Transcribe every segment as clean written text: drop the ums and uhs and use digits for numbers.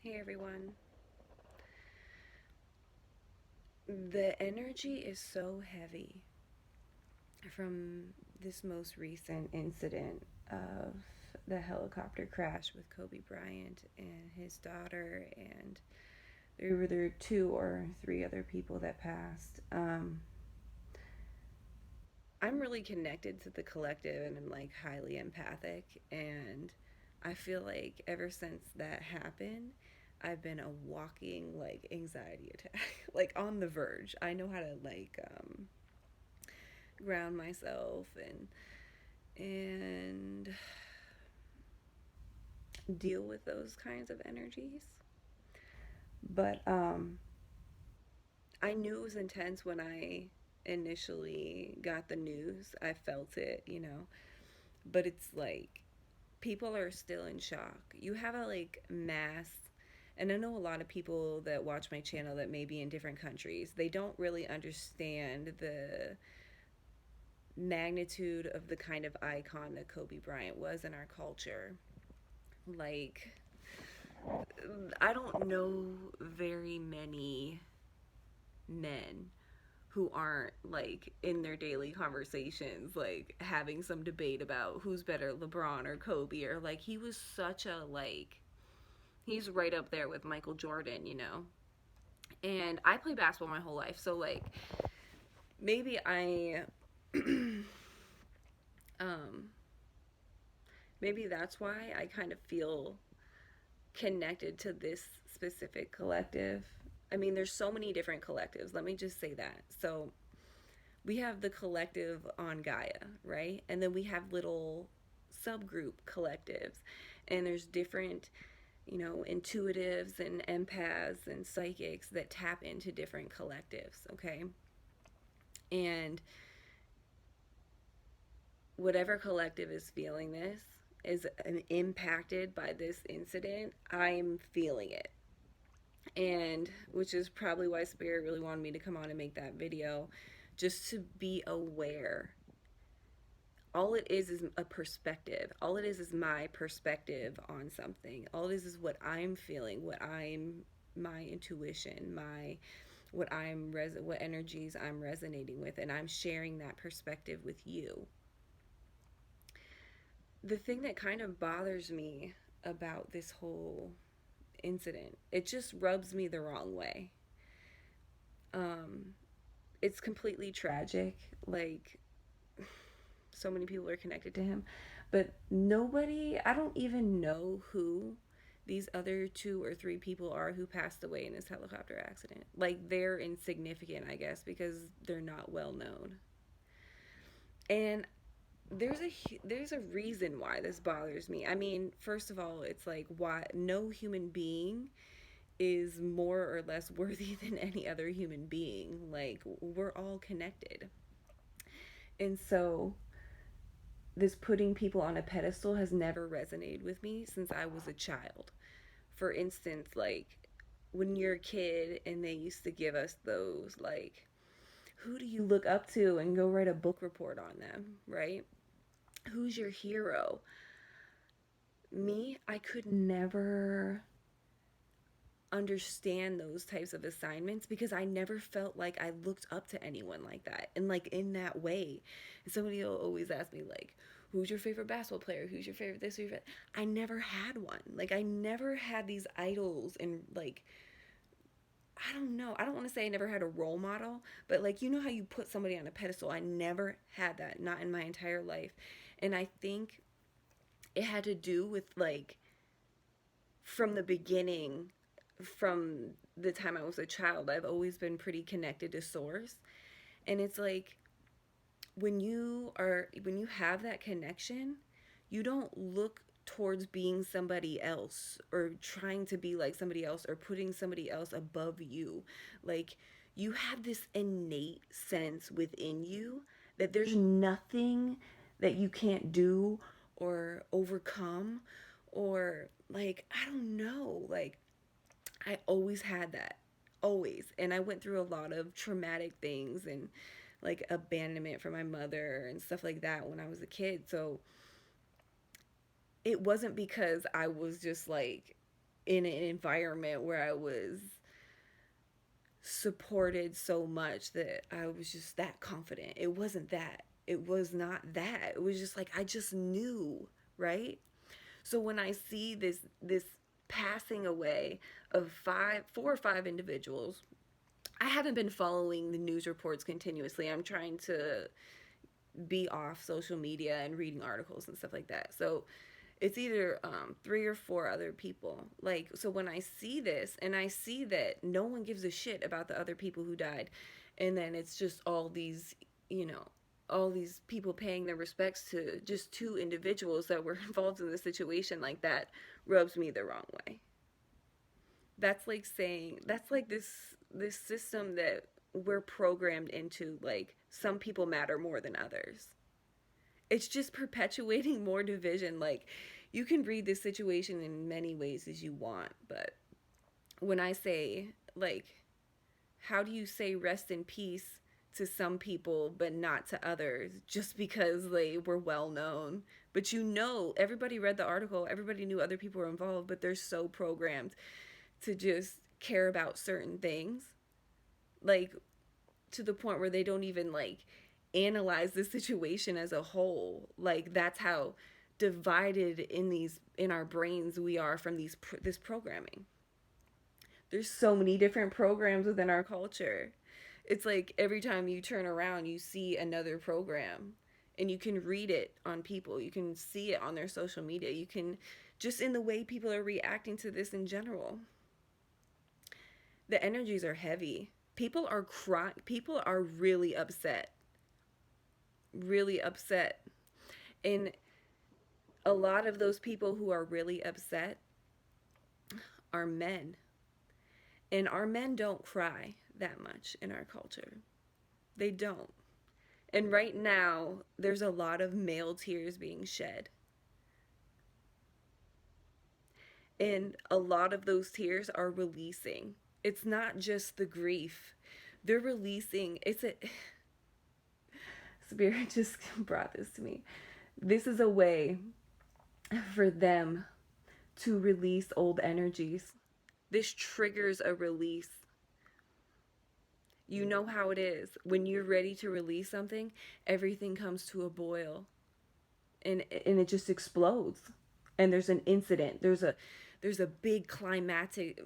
Hey everyone. The energy is so heavy from this most recent incident of the helicopter crash with Kobe Bryant and his daughter, and there were two or three other people that passed. I'm really connected to the collective and I'm like highly empathic, and I feel like ever since that happened, I've been a walking like anxiety attack, like on the verge. I know how to ground myself and deal with those kinds of energies. But I knew it was intense when I initially got the news. I felt it. But it's like people are still in shock. You have a like mass, and I know a lot of people that watch my channel that may be in different countries. They don't really understand the magnitude of the kind of icon that Kobe Bryant was in our culture. Like, I don't know very many men who aren't like in their daily conversations like having some debate about who's better, LeBron or Kobe, or like he was such a like he's right up there with Michael Jordan. And I play basketball my whole life, so like maybe I um maybe that's why I kind of feel connected to this specific collective. I mean, there's so many different collectives. Let me just say that. So, we have the collective on Gaia, right? And then we have little subgroup collectives. And there's different, intuitives and empaths and psychics that tap into different collectives, okay? And whatever collective is feeling this is impacted by this incident, I'm feeling it. And which is probably why Spirit really wanted me to come on and make that video, just to be aware. All it is a perspective. All it is my perspective on something. All it is what I'm feeling, my intuition, what energies I'm resonating with, and I'm sharing that perspective with you. The thing that kind of bothers me about this whole incident, it just rubs me the wrong way. Um, it's completely tragic. Like, so many people are connected to him, but nobody, I don't even know who these other two or three people are who passed away in this helicopter accident. Like, they're insignificant, I guess, because they're not well known. And there's a reason why this bothers me. I mean, first of all, it's like, why no human being is more or less worthy than any other human being. Like, we're all connected. And so this putting people on a pedestal has never resonated with me since I was a child. For instance, like when you're a kid and they used to give us those, like, who do you look up to, and go write a book report on them, right? Who's your hero? Me, I could never understand those types of assignments because I never felt like I looked up to anyone like that and like in that way. And somebody will always ask me like, who's your favorite basketball player? Who's your favorite this or your favorite? I never had one. Like I never had these idols, and like I don't know. I don't want to say I never had a role model, but like how you put somebody on a pedestal. I never had that, not in my entire life. And I think it had to do with like from the beginning, from the time I was a child, I've always been pretty connected to source. And it's like when you have that connection, you don't look towards being somebody else or trying to be like somebody else or putting somebody else above you. Like you have this innate sense within you that there's nothing that you can't do or overcome, or like I don't know, like I always had that. Always. And I went through a lot of traumatic things and like abandonment from my mother and stuff like that when I was a kid. So it wasn't because I was just like in an environment where I was supported so much that I was just that confident. It wasn't that. It was not that. It was just like I just knew, right? So when I see this passing away of four or five individuals, I haven't been following the news reports continuously. I'm trying to be off social media and reading articles and stuff like that. So it's either three or four other people. Like, so when I see this and I see that no one gives a shit about the other people who died, and then it's just all these, you know, all these people paying their respects to just two individuals that were involved in the situation, like that rubs me the wrong way. That's like saying, that's like this system that we're programmed into, like some people matter more than others. It's just perpetuating more division. Like, you can read this situation in many ways as you want, but when I say, like, how do you say rest in peace to some people but not to others just because they were well known? But you know, everybody read the article, everybody knew other people were involved, but they're so programmed to just care about certain things, like, to the point where they don't even like analyze the situation as a whole. Like, that's how divided in our brains we are from this programming. There's so many different programs within our culture. It's like every time you turn around you see another program, and you can read it on people, you can see it on their social media, you can just in the way people are reacting to this in general. The energies are heavy. People are crying. People are really upset. Really upset. And a lot of those people who are really upset are men. And our men don't cry that much in our culture. They don't. And right now, there's a lot of male tears being shed. And a lot of those tears are releasing. It's not just the grief. They're releasing. It's a Spirit just brought this to me. This is a way for them to release old energies. This triggers a release. You know how it is. When you're ready to release something, everything comes to a boil, and it just explodes. And there's an incident. There's a big climactic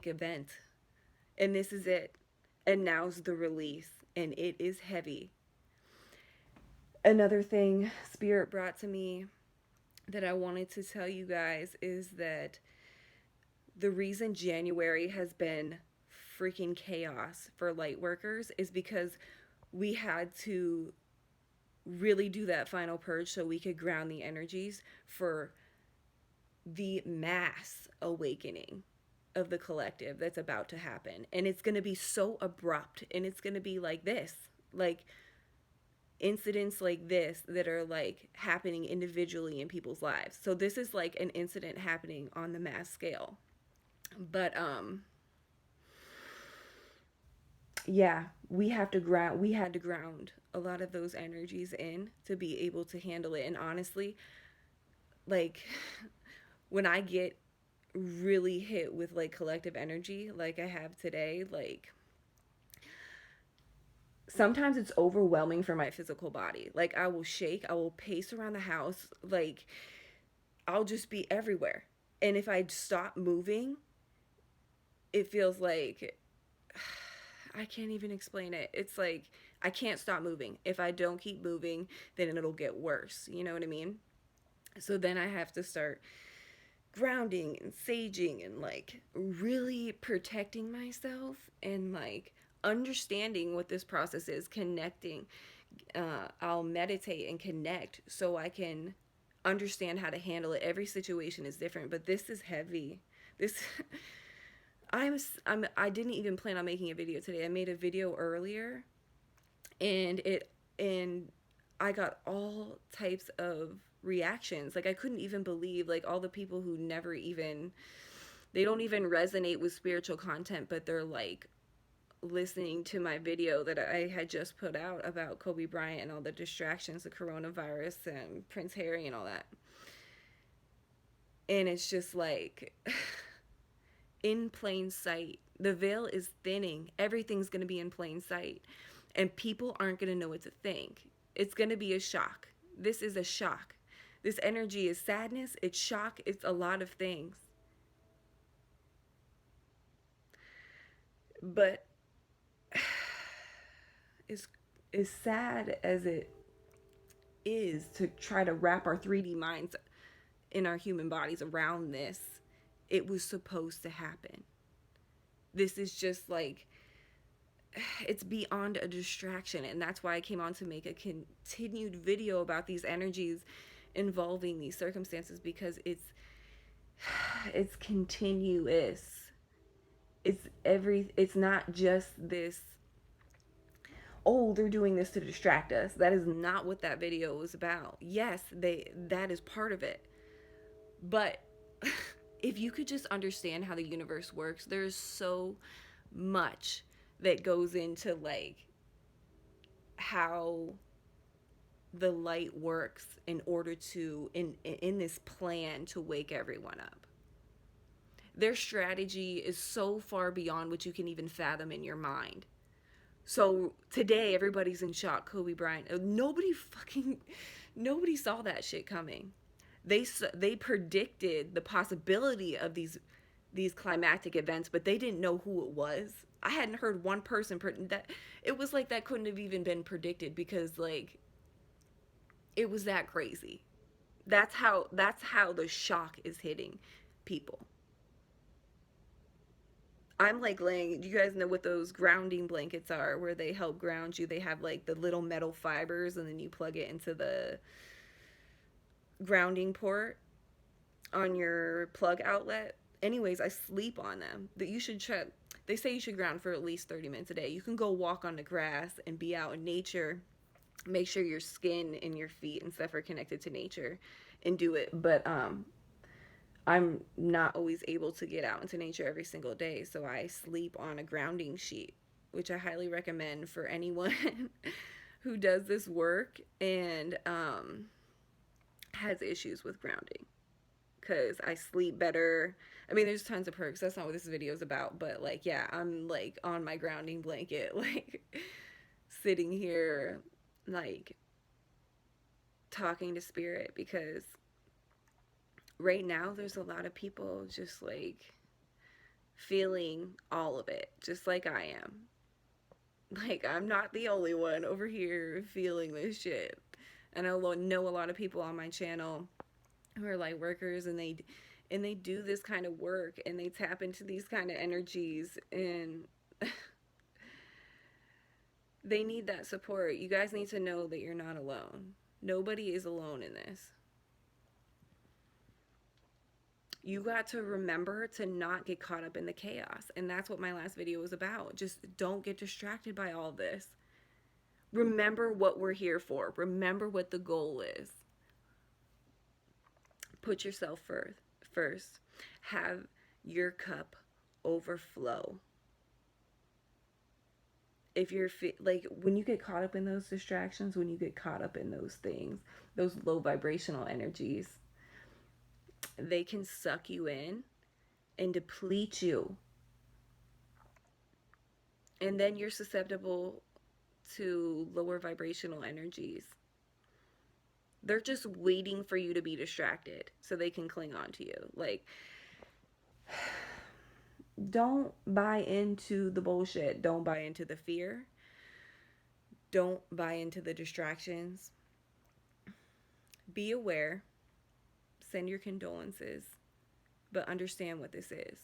event. And this is it. And now's the release, and it is heavy. Another thing Spirit brought to me that I wanted to tell you guys is that the reason January has been freaking chaos for light workers is because we had to really do that final purge so we could ground the energies for the mass awakening of the collective that's about to happen. And it's going to be so abrupt, and it's going to be like this, like incidents like this that are like happening individually in people's lives. So this is like an incident happening on the mass scale. But yeah, we had to ground a lot of those energies in to be able to handle it. And honestly, like, when I get really hit with like collective energy like I have today, like, sometimes it's overwhelming for my physical body. Like, I will shake, I will pace around the house, like I'll just be everywhere. And if I stop moving, it feels like I can't even explain it. It's like I can't stop moving. If I don't keep moving, then it'll get worse. You know what I mean? So then I have to start grounding and saging and like really protecting myself and like understanding what this process is, connecting. I'll meditate and connect so I can understand how to handle it. Every situation is different, but this is heavy. This I didn't even plan on making a video today. I made a video earlier, and I got all types of reactions. Like, I couldn't even believe, like, all the people who never even, they don't even resonate with spiritual content, but they're like listening to my video that I had just put out about Kobe Bryant and all the distractions, the coronavirus and Prince Harry and all that. And it's just like in plain sight. The veil is thinning. Everything's going to be in plain sight. And people aren't going to know what to think. It's going to be a shock. This is a shock. This energy is sadness, it's shock, it's a lot of things. But as, as sad as it is to try to wrap our 3D minds in our human bodies around this, it was supposed to happen. This is just like, it's beyond a distraction, and that's why I came on to make a continued video about these energies involving these circumstances, because it's continuous. It's not just this, oh, they're doing this to distract us. That is not what that video was about. Yes, that is part of it. But if you could just understand how the universe works, there's so much that goes into like how the light works in order to in this plan to wake everyone up. Their strategy is so far beyond what you can even fathom in your mind. So today everybody's in shock. Kobe Bryant. Nobody saw that shit coming. They predicted the possibility of these climactic events, but they didn't know who it was. I hadn't heard one person that it was like that couldn't have even been predicted, because like it was that crazy. That's how the shock is hitting people. I'm like laying, do you guys know what those grounding blankets are, where they help ground you? They have like the little metal fibers, and then you plug it into the grounding port on your plug outlet. Anyways, I sleep on them. That you should try. They say you should ground for at least 30 minutes a day. You can go walk on the grass and be out in nature. Make sure your skin and your feet and stuff are connected to nature and do it. But I'm not always able to get out into nature every single day, so I sleep on a grounding sheet, which I highly recommend for anyone who does this work and has issues with grounding, because I sleep better. I mean, there's tons of perks. That's not what this video is about, but like, yeah, I'm like on my grounding blanket, like sitting here, like talking to spirit, because right now there's a lot of people just like feeling all of it, just like I am. Like, I'm not the only one over here feeling this shit. And I know a lot of people on my channel who are light workers, and they do this kind of work, and they tap into these kind of energies, and they need that support. You guys need to know that you're not alone. Nobody is alone in this. You got to remember to not get caught up in the chaos. And that's what my last video was about. Just don't get distracted by all this. Remember what we're here for. Remember what the goal is. Put yourself first. Have your cup overflow. If you're like, when you get caught up in those distractions, when you get caught up in those things, those low vibrational energies, they can suck you in and deplete you. And then you're susceptible to lower vibrational energies. They're just waiting for you to be distracted so they can cling on to you. Like, don't buy into the bullshit. Don't buy into the fear. Don't buy into the distractions. Be aware. Send your condolences. But understand what this is.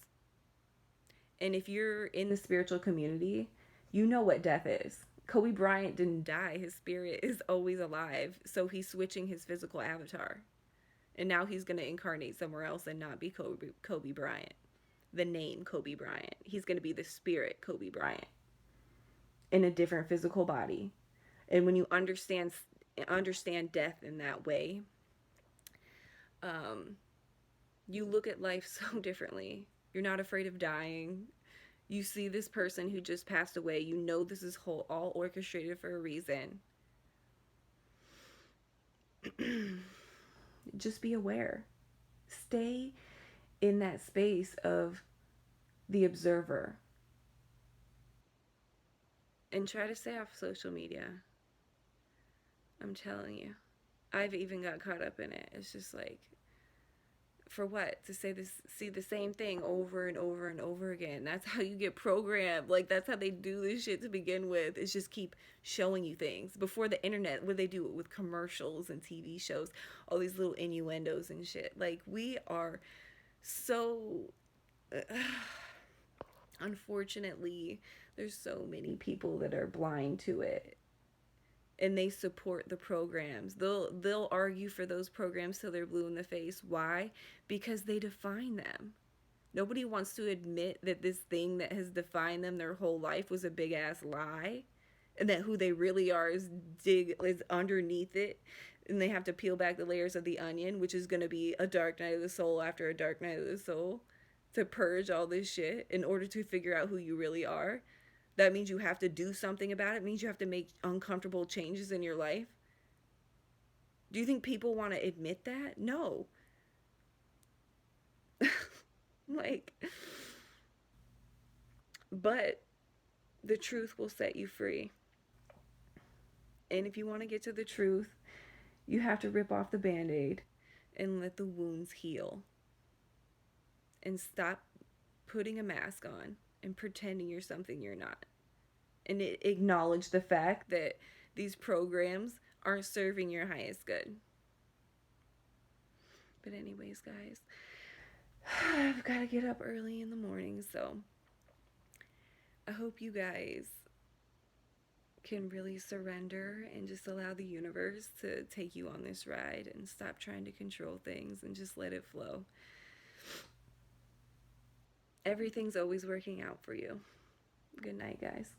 And if you're in the spiritual community, you know what death is. Kobe Bryant didn't die. His spirit is always alive. So he's switching his physical avatar. And now he's going to incarnate somewhere else and not be Kobe Bryant. The name Kobe Bryant. He's going to be the spirit Kobe Bryant in a different physical body. And when you understand death in that way, you look at life so differently. You're not afraid of dying. You see this person who just passed away. You know this is all orchestrated for a reason. Just be aware. Stay in that space of the observer, and try to stay off social media. I'm telling you. I've even got caught up in it. It's just like, for what? To say this, see the same thing over and over and over again. That's how you get programmed. Like, that's how they do this shit to begin with. It's just keep showing you things. Before the internet, what they do it with commercials and TV shows, all these little innuendos and shit. Like, we are so unfortunately, there's so many people that are blind to it, and they support the programs. They'll argue for those programs till they're blue in the face. Why? Because they define them. Nobody wants to admit that this thing that has defined them their whole life was a big ass lie, and that who they really are is underneath it, and they have to peel back the layers of the onion, which is going to be a dark night of the soul after a dark night of the soul, to purge all this shit in order to figure out who you really are. That means you have to do something about it. It means you have to make uncomfortable changes in your life. Do you think people want to admit that? No. Like, but the truth will set you free. And if you want to get to the truth, you have to rip off the band aid and let the wounds heal. And stop putting a mask on and pretending you're something you're not. And acknowledge the fact that these programs aren't serving your highest good. But, anyways, guys, I've got to get up early in the morning, so I hope you guys can really surrender and just allow the universe to take you on this ride and stop trying to control things and just let it flow. Everything's always working out for you. Good night, guys.